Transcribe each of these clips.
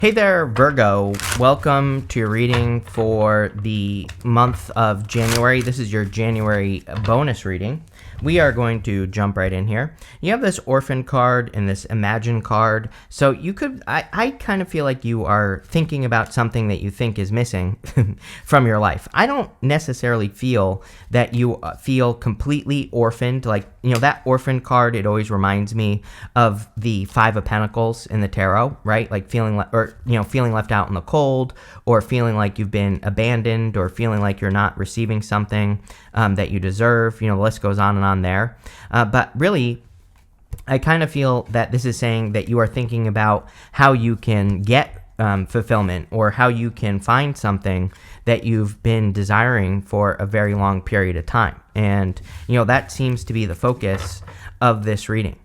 Hey there, Virgo. Welcome to your reading for the month of January. This is your January bonus reading. We are going to jump right in here. You have this orphan card and this imagine card. So you could, I kind of feel like you are thinking about something that you think is missing from your life. I don't necessarily feel that you feel completely orphaned. Like, that orphan card, it always reminds me of the Five of Pentacles in the tarot, right? Like feeling left out in the cold, or feeling like you've been abandoned, or feeling like you're not receiving something that you deserve. The list goes on and on there. But really, I kind of feel that this is saying that you are thinking about how you can get fulfillment, or how you can find something that you've been desiring for a very long period of time. And, that seems to be the focus of this reading.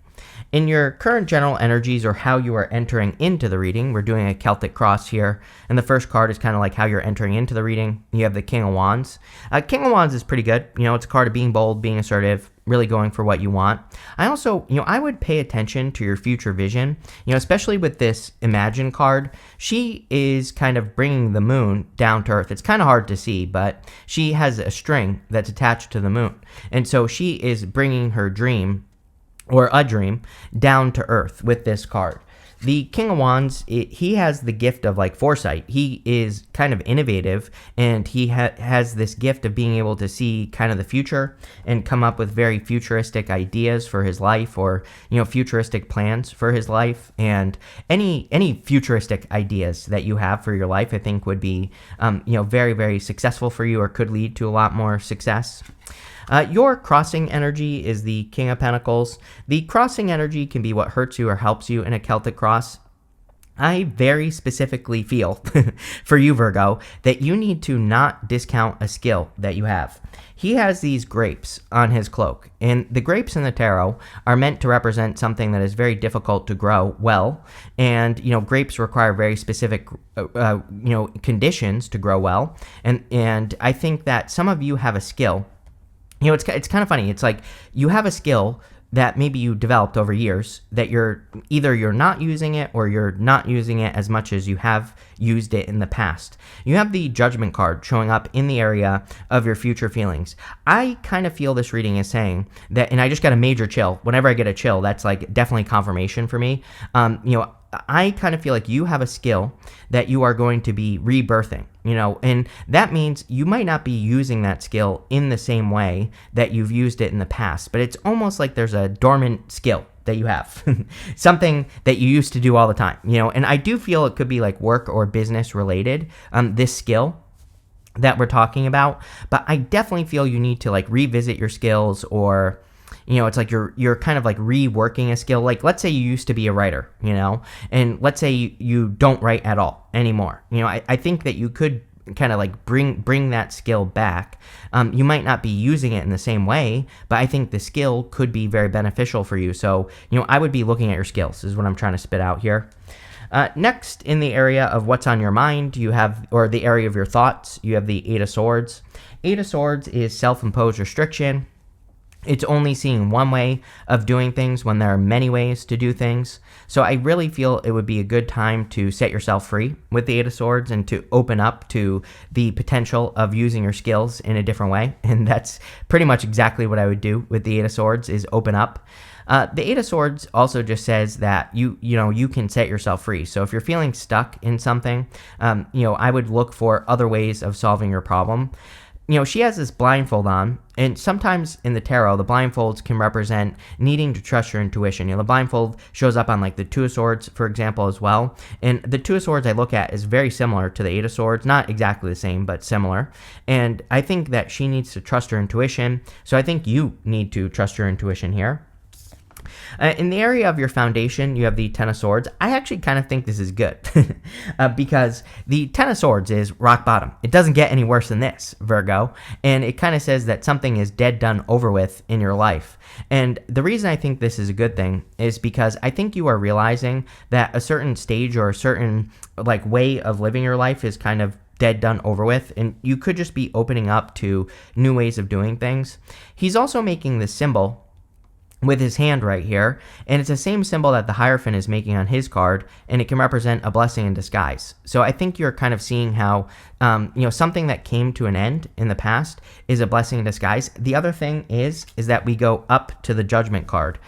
In your current general energies, or how you are entering into the reading, we're doing a Celtic cross here, and the first card is kind of like how you're entering into the reading. You have the King of Wands. King of Wands is pretty good. It's a card of being bold, being assertive, really going for what you want. I also, I would pay attention to your future vision, especially with this Imagine card. She is kind of bringing the moon down to earth. It's kind of hard to see, but she has a string that's attached to the moon. And so she is bringing her dream, or a dream, down to earth with this card. The King of Wands, he has the gift of foresight. He is kind of innovative, and he has this gift of being able to see kind of the future and come up with very futuristic ideas for his life, or futuristic plans for his life. And any futuristic ideas that you have for your life, I think would be very, very successful for you, or could lead to a lot more success. Your crossing energy is the King of Pentacles. The crossing energy can be what hurts you or helps you in a Celtic cross. I very specifically feel, for you, Virgo, that you need to not discount a skill that you have. He has these grapes on his cloak, and the grapes in the tarot are meant to represent something that is very difficult to grow well, and grapes require very specific conditions to grow well, and I think that some of you have a skill. It's kind of funny. It's like you have a skill that maybe you developed over years that you're not using it, or you're not using it as much as you have used it in the past. You have the Judgment card showing up in the area of your future feelings. I kind of feel this reading is saying that, and I just got a major chill. Whenever I get a chill, that's definitely confirmation for me. I kind of feel like you have a skill that you are going to be rebirthing, and that means you might not be using that skill in the same way that you've used it in the past, but it's almost like there's a dormant skill that you have, something that you used to do all the time, and I do feel it could be work or business related, this skill that we're talking about, but I definitely feel you need to revisit your skills, or it's like you're kind of reworking a skill. Let's say you used to be a writer, and let's say you don't write at all anymore. I think that you could kind of bring that skill back. You might not be using it in the same way, but I think the skill could be very beneficial for you. So, I would be looking at your skills, is what I'm trying to spit out here. Next, in the area of what's on your mind, or the area of your thoughts, you have the Eight of Swords. Eight of Swords is self-imposed restriction. It's only seeing one way of doing things when there are many ways to do things. So I really feel it would be a good time to set yourself free with the Eight of Swords, and to open up to the potential of using your skills in a different way. And that's pretty much exactly what I would do with the Eight of Swords, is open up. The Eight of Swords also just says that you can set yourself free. So if you're feeling stuck in something, I would look for other ways of solving your problem. She has this blindfold on, and sometimes in the tarot, the blindfolds can represent needing to trust your intuition. The blindfold shows up on the Two of Swords, for example, as well. And the Two of Swords I look at is very similar to the Eight of Swords, not exactly the same, but similar. And I think that she needs to trust her intuition. So I think you need to trust your intuition here. In the area of your foundation, you have the Ten of Swords. I actually kind of think this is good because the Ten of Swords is rock bottom. It doesn't get any worse than this, Virgo. And it kind of says that something is dead, done, over with in your life. And the reason I think this is a good thing is because I think you are realizing that a certain stage, or a certain way of living your life is kind of dead, done, over with, and you could just be opening up to new ways of doing things. He's also making this symbol with his hand right here, and it's the same symbol that the Hierophant is making on his card, and it can represent a blessing in disguise. So I think you're kind of seeing how, something that came to an end in the past is a blessing in disguise. The other thing is that we go up to the Judgment card.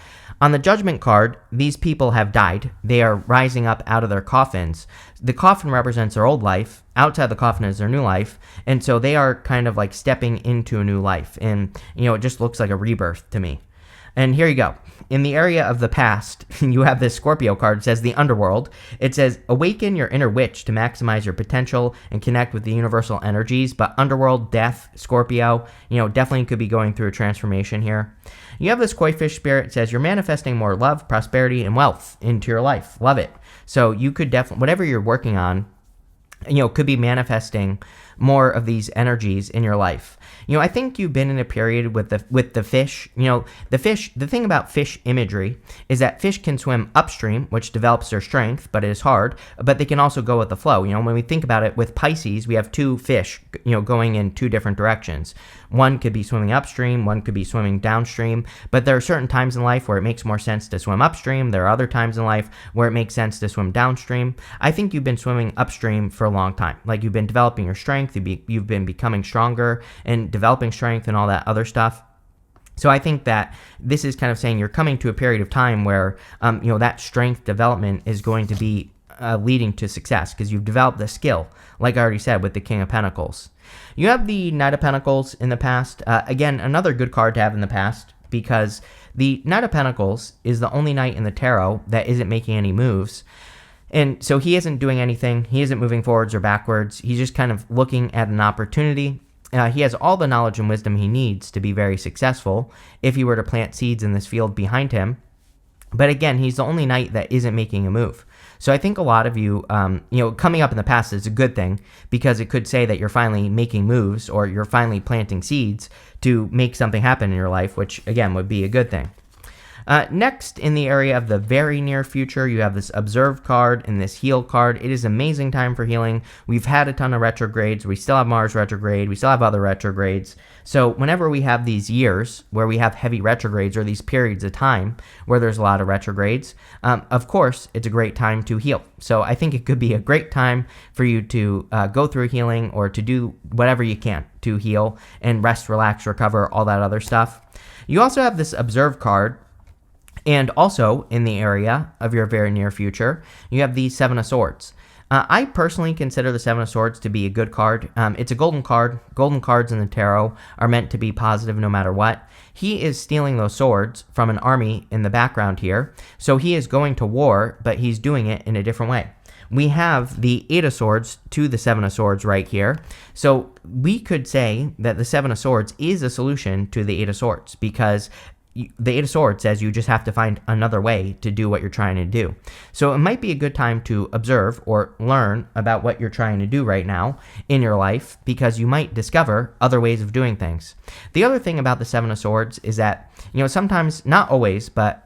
On the Judgment card, these people have died. They are rising up out of their coffins. The coffin represents their old life. Outside the coffin is their new life. And so they are kind of like stepping into a new life. And, it just looks like a rebirth to me. And here you go. In the area of the past, you have this Scorpio card. It says the Underworld. It says, awaken your inner witch to maximize your potential and connect with the universal energies. But Underworld, Death, Scorpio, definitely could be going through a transformation here. You have this Koi Fish spirit. It says, you're manifesting more love, prosperity, and wealth into your life. Love it. So you could definitely, whatever you're working on, could be manifesting more of these energies in your life. I think you've been in a period with the fish. The thing about fish imagery is that fish can swim upstream, which develops their strength, but it is hard. But they can also go with the flow. When we think about it with Pisces, we have two fish, going in two different directions. One could be swimming upstream, one could be swimming downstream. But there are certain times in life where it makes more sense to swim upstream. There are other times in life where it makes sense to swim downstream. I think you've been swimming upstream for a long time. Like you've been developing your strength, you've been becoming stronger and developing strength and all that other stuff. So I think that this is kind of saying you're coming to a period of time where, that strength development is going to be leading to success because you've developed the skill, like I already said, with the King of Pentacles. You have the Knight of Pentacles in the past. Again, another good card to have in the past because the Knight of Pentacles is the only knight in the tarot that isn't making any moves. And so he isn't doing anything. He isn't moving forwards or backwards. He's just kind of looking at an opportunity. He has all the knowledge and wisdom he needs to be very successful if he were to plant seeds in this field behind him. But again, he's the only knight that isn't making a move. So I think a lot of you, coming up in the past is a good thing because it could say that you're finally making moves or you're finally planting seeds to make something happen in your life, which again would be a good thing. Next, in the area of the very near future, you have this Observe card and this Heal card. It is an amazing time for healing. We've had a ton of retrogrades. We still have Mars retrograde. We still have other retrogrades. So whenever we have these years where we have heavy retrogrades or these periods of time where there's a lot of retrogrades, of course, it's a great time to heal. So I think it could be a great time for you to go through healing or to do whatever you can to heal and rest, relax, recover, all that other stuff. You also have this Observe card. And also, in the area of your very near future, you have the Seven of Swords. I personally consider the Seven of Swords to be a good card. It's a golden card. Golden cards in the tarot are meant to be positive no matter what. He is stealing those swords from an army in the background here. So he is going to war, but he's doing it in a different way. We have the Eight of Swords to the Seven of Swords right here. So we could say that the Seven of Swords is a solution to the Eight of Swords because the Eight of Swords says you just have to find another way to do what you're trying to do. So it might be a good time to observe or learn about what you're trying to do right now in your life because you might discover other ways of doing things. The other thing about the Seven of Swords is that, sometimes, not always, but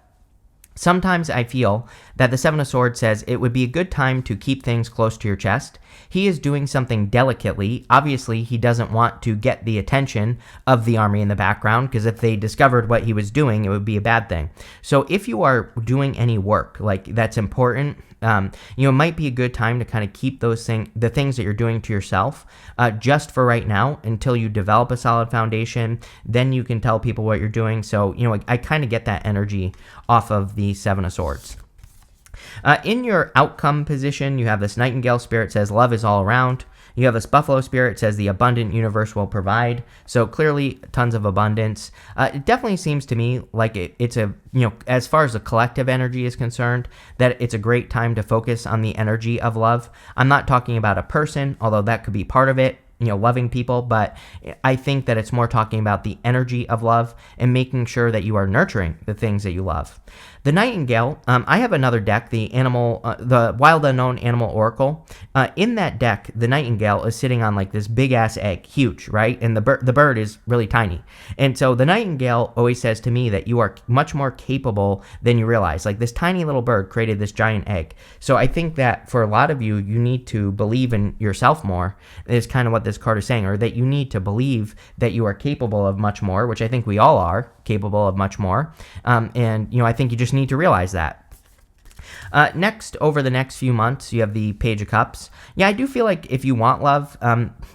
sometimes I feel that the Seven of Swords says it would be a good time to keep things close to your chest. He is doing something delicately. Obviously, he doesn't want to get the attention of the army in the background because if they discovered what he was doing, it would be a bad thing. So if you are doing any work like that's important, it might be a good time to kind of keep the things that you're doing to yourself just for right now until you develop a solid foundation. Then you can tell people what you're doing. So, I kind of get that energy off of the Seven of Swords. In your outcome position, you have this Nightingale spirit says love is all around. You have this Buffalo spirit says the abundant universe will provide. So clearly tons of abundance. It definitely seems to me like it's a, as far as the collective energy is concerned, that it's a great time to focus on the energy of love. I'm not talking about a person, although that could be part of it. Loving people, but I think that it's more talking about the energy of love and making sure that you are nurturing the things that you love. The Nightingale, I have another deck, the Wild Unknown Animal Oracle. In that deck, the Nightingale is sitting on like this big ass egg, huge, right? And the bird is really tiny. And so the Nightingale always says to me that you are much more capable than you realize. Like this tiny little bird created this giant egg. So I think that for a lot of you, you need to believe in yourself more is kind of what this this card is saying, or that you need to believe that you are capable of much more, which I think we all are capable of much more. And I think you just need to realize that. Next, over the next few months, you have the Page of Cups. Yeah, I do feel like if you want love,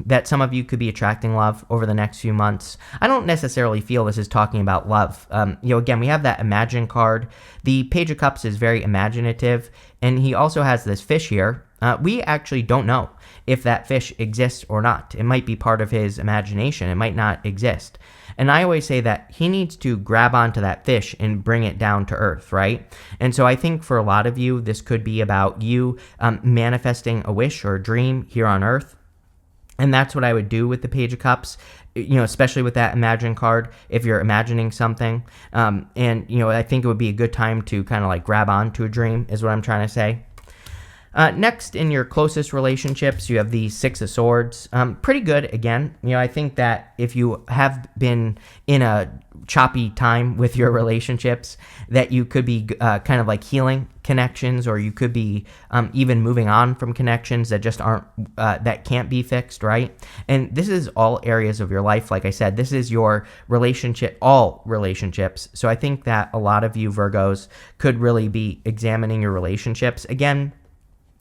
that some of you could be attracting love over the next few months. I don't necessarily feel this is talking about love. Again, we have that Imagine card. The Page of Cups is very imaginative, and he also has this fish here. We actually don't know if that fish exists or not. It might be part of his imagination. It might not exist. And I always say that he needs to grab onto that fish and bring it down to earth, right? And so I think for a lot of you, this could be about you manifesting a wish or a dream here on earth. And that's what I would do with the Page of Cups, especially with that Imagine card, if you're imagining something. I think it would be a good time to kind of like grab onto a dream, is what I'm trying to say. Next, in your closest relationships, you have the Six of Swords. Pretty good, again. I think that if you have been in a choppy time with your relationships, that you could be kind of like healing connections, or you could be even moving on from connections that just aren't, that can't be fixed, right? And this is all areas of your life. Like I said, this is your relationship, all relationships. So I think that a lot of you Virgos could really be examining your relationships. Again,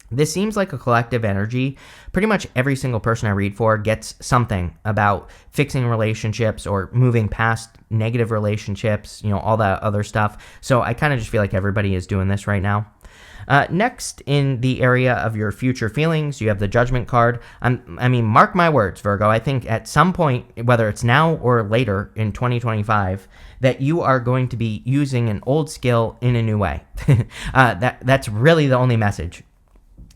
this seems like a collective energy. Pretty much every single person I read for gets something about fixing relationships or moving past negative relationships, all that other stuff. So I kind of just feel like everybody is doing this right now. Next, in the area of your future feelings, you have the Judgment card. Mark my words, Virgo. I think at some point, whether it's now or later in 2025, that you are going to be using an old skill in a new way. That's really the only message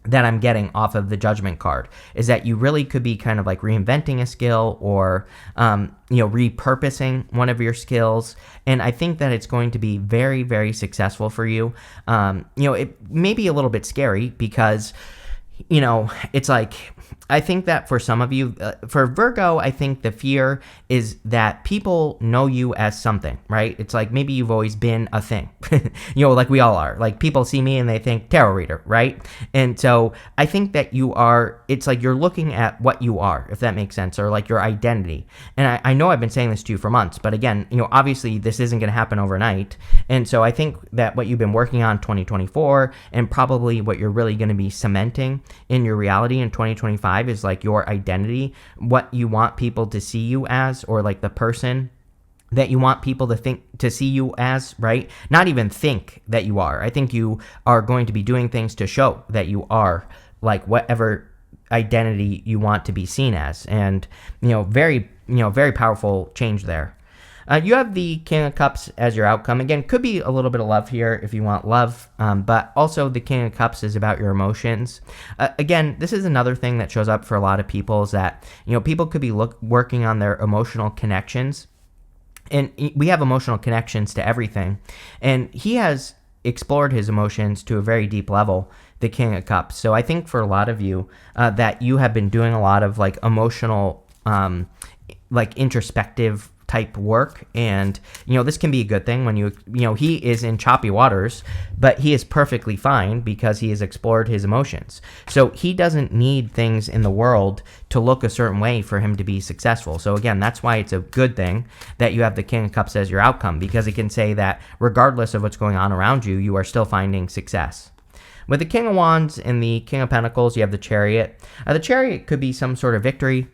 that I'm getting off of the Judgment card, is that you really could be kind of like reinventing a skill or, repurposing one of your skills. And I think that it's going to be very, very successful for you. It may be a little bit scary because, it's like, I think that for some of you, for Virgo, I think the fear is that people know you as something, right? It's like maybe you've always been a thing, like we all are. Like people see me and they think tarot reader, right? And so I think that it's like you're looking at what you are, if that makes sense, or like your identity. And I know I've been saying this to you for months, but again, obviously this isn't going to happen overnight. And so I think that what you've been working on 2024 and probably what you're really going to be cementing in your reality in 2025 is like your identity, what you want people to see you as, or like the person that you want people to see you as, right? Not even think that you are. I think you are going to be doing things to show that you are like whatever identity you want to be seen as. And, very powerful change there. You have the King of Cups as your outcome. Again, could be a little bit of love here if you want love, but also the King of Cups is about your emotions. Again, this is another thing that shows up for a lot of people, is that, people could be working on their emotional connections. And we have emotional connections to everything. And he has explored his emotions to a very deep level, the King of Cups. So I think for a lot of you, that you have been doing a lot of like emotional, like introspective type work, and this can be a good thing when he is in choppy waters, but he is perfectly fine because he has explored his emotions. So he doesn't need things in the world to look a certain way for him to be successful. So again, that's why it's a good thing that you have the King of Cups as your outcome, because it can say that regardless of what's going on around you, you are still finding success. With the King of Wands and the King of Pentacles, you have the Chariot. The Chariot could be some sort of victory,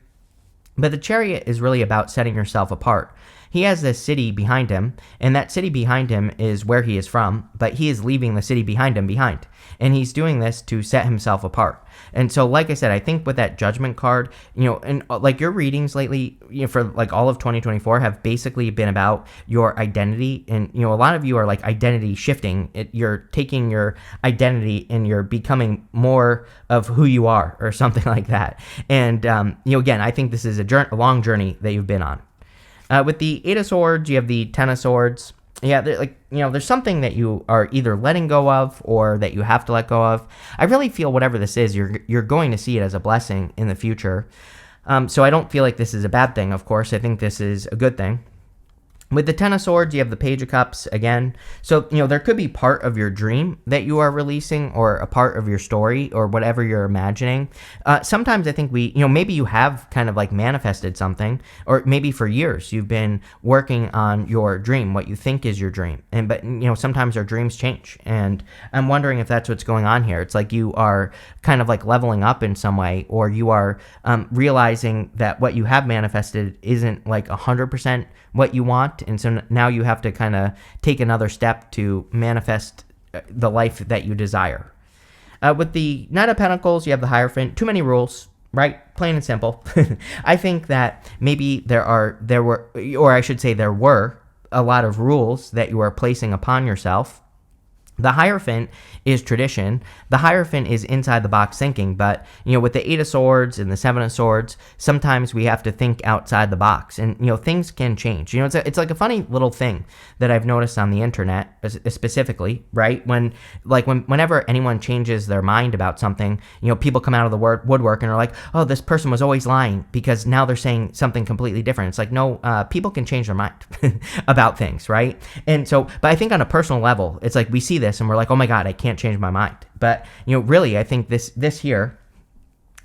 but the Chariot is really about setting yourself apart. He has this city behind him, and that city behind him is where he is from, but he is leaving the city behind him behind. And he's doing this to set himself apart. And so, like I said, I think with that Judgment card, and like your readings lately, for like all of 2024 have basically been about your identity. And, a lot of you are like identity shifting. You're taking your identity and you're becoming more of who you are or something like that. And, again, I think this is a long journey that you've been on. With the Eight of Swords, you have the Ten of Swords. Yeah, there's something that you are either letting go of or that you have to let go of. I really feel whatever this is, you're going to see it as a blessing in the future. So I don't feel like this is a bad thing, of course. I think this is a good thing. With the Ten of Swords, you have the Page of Cups again. So, there could be part of your dream that you are releasing, or a part of your story, or whatever you're imagining. Sometimes I think maybe you have kind of like manifested something, or maybe for years you've been working on your dream, what you think is your dream. But sometimes our dreams change. And I'm wondering if that's what's going on here. It's like you are kind of like leveling up in some way, or you are realizing that what you have manifested isn't like 100% what you want, and so now you have to kind of take another step to manifest the life that you desire. With the Knight of Pentacles, you have the Hierophant. Too many rules, right? Plain and simple. I think that maybe there were a lot of rules that you are placing upon yourself. The Hierophant is tradition. The Hierophant is inside the box thinking, but, with the Eight of Swords and the Seven of Swords, sometimes we have to think outside the box, and, things can change. It's like a funny little thing that I've noticed on the internet, specifically, right? Whenever anyone changes their mind about something, people come out of the woodwork and are like, oh, this person was always lying because now they're saying something completely different. It's like, no, people can change their mind about things, right? And so, but I think on a personal level, it's like we see this and we're like, oh my God, I can't change my mind. But, really, I think this here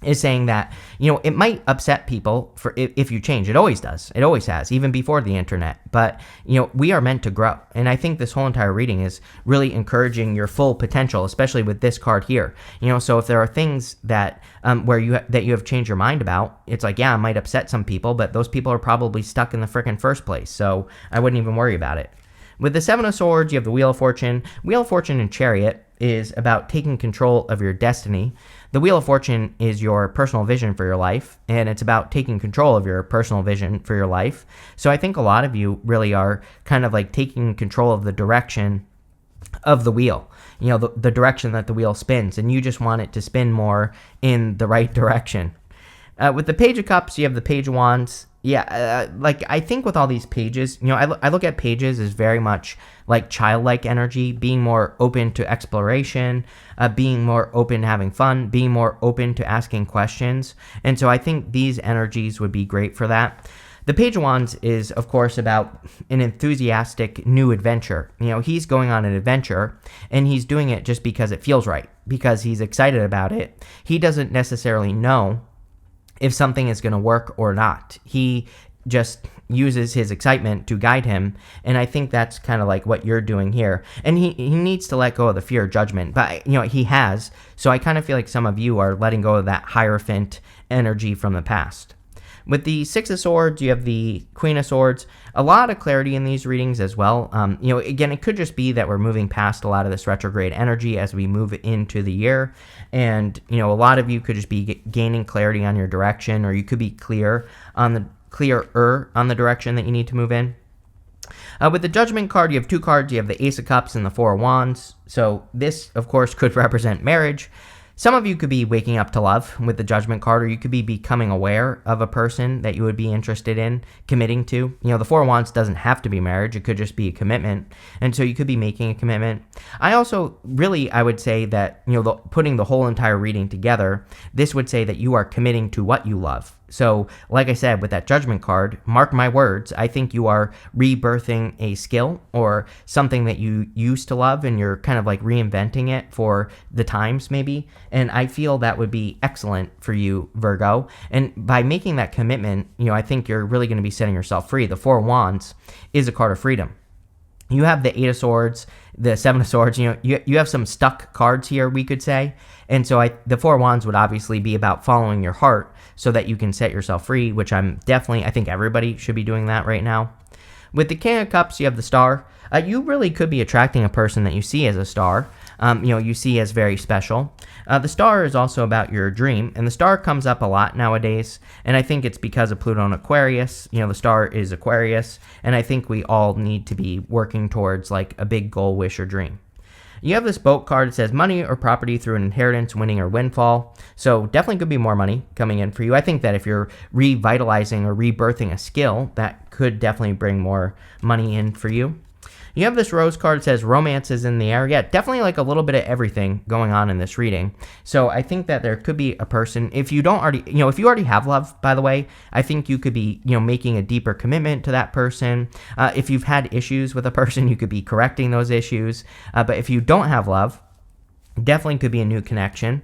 is saying that, it might upset people if you change. It always does. It always has, even before the internet. But, we are meant to grow. And I think this whole entire reading is really encouraging your full potential, especially with this card here. So if there are things that that you have changed your mind about, it's like, yeah, it might upset some people, but those people are probably stuck in the frickin' first place. So I wouldn't even worry about it. With the Seven of Swords, you have the Wheel of Fortune. Wheel of Fortune and Chariot is about taking control of your destiny. The Wheel of Fortune is your personal vision for your life, and it's about taking control of your personal vision for your life. So I think a lot of you really are kind of like taking control of the direction of the wheel, the direction that the wheel spins, and you just want it to spin more in the right direction. With the Page of Cups, you have the Page of Wands. Yeah, I think with all these pages, I look at pages as very much like childlike energy, being more open to exploration, being more open to having fun, being more open to asking questions. And so I think these energies would be great for that. The Page of Wands is, of course, about an enthusiastic new adventure. He's going on an adventure, and he's doing it just because it feels right, because he's excited about it. He doesn't necessarily know if something is going to work or not. He just uses his excitement to guide him, and I think that's kind of like what you're doing here. And he needs to let go of the fear of judgment, but he has. So I kind of feel like some of you are letting go of that Hierophant energy from the past. With the Six of Swords, you have the Queen of Swords. A lot of clarity in these readings as well. Again, it could just be that we're moving past a lot of this retrograde energy as we move into the year. And, a lot of you could just be gaining clarity on your direction, or you could be clearer on the direction that you need to move in. With the Judgment card, you have two cards. You have the Ace of Cups and the Four of Wands. So this, of course, could represent marriage. Some of you could be waking up to love with the Judgment card, or you could be becoming aware of a person that you would be interested in committing to. The Four of Wands doesn't have to be marriage. It could just be a commitment. And so you could be making a commitment. I would say that, putting the whole entire reading together, this would say that you are committing to what you love. So, like I said, with that Judgment card, mark my words, I think you are rebirthing a skill or something that you used to love, and you're kind of like reinventing it for the times maybe. And I feel that would be excellent for you, Virgo. And by making that commitment, I think you're really going to be setting yourself free. The Four of Wands is a card of freedom. You have the Eight of Swords, the Seven of Swords. You have some stuck cards here, we could say. And so the Four of Wands would obviously be about following your heart so that you can set yourself free, which I think everybody should be doing that right now. With the King of Cups, you have the Star. You really could be attracting a person that you see as a star, you see as very special. The Star is also about your dream, and the Star comes up a lot nowadays, and I think it's because of Pluto and Aquarius. The Star is Aquarius, and I think we all need to be working towards like a big goal, wish, or dream. You have this Boat card. It says money or property through an inheritance, winning, or windfall. So definitely could be more money coming in for you. I think that if you're revitalizing or rebirthing a skill, that could definitely bring more money in for you. You have this rose card that says romance is in the air. Yeah, definitely like a little bit of everything going on in this reading. So I think that there could be a person, if you don't already, if you already have love, by the way, I think you could be, making a deeper commitment to that person. If you've had issues with a person, you could be correcting those issues. But if you don't have love, definitely could be a new connection.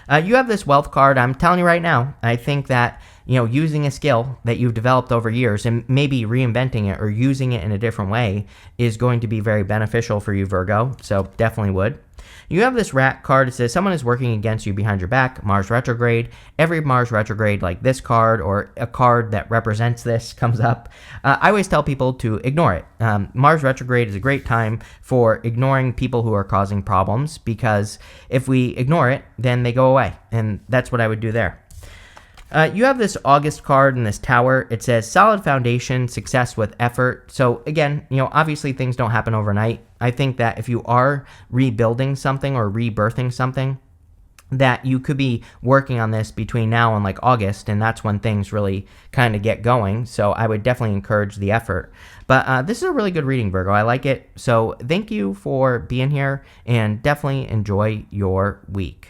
You have this wealth card. I'm telling you right now, I think that, using a skill that you've developed over years and maybe reinventing it or using it in a different way is going to be very beneficial for you, Virgo. So definitely would. You have this rat card. It says someone is working against you behind your back, Mars retrograde. Every Mars retrograde, like this card or a card that represents this, comes up. I always tell people to ignore it. Mars retrograde is a great time for ignoring people who are causing problems, because if we ignore it, then they go away. And that's what I would do there. You have this August card in this tower. It says solid foundation, success with effort. So again, obviously things don't happen overnight. I think that if you are rebuilding something or rebirthing something, that you could be working on this between now and like August, and that's when things really kind of get going. So I would definitely encourage the effort. But this is a really good reading, Virgo. I like it. So thank you for being here, and definitely enjoy your week.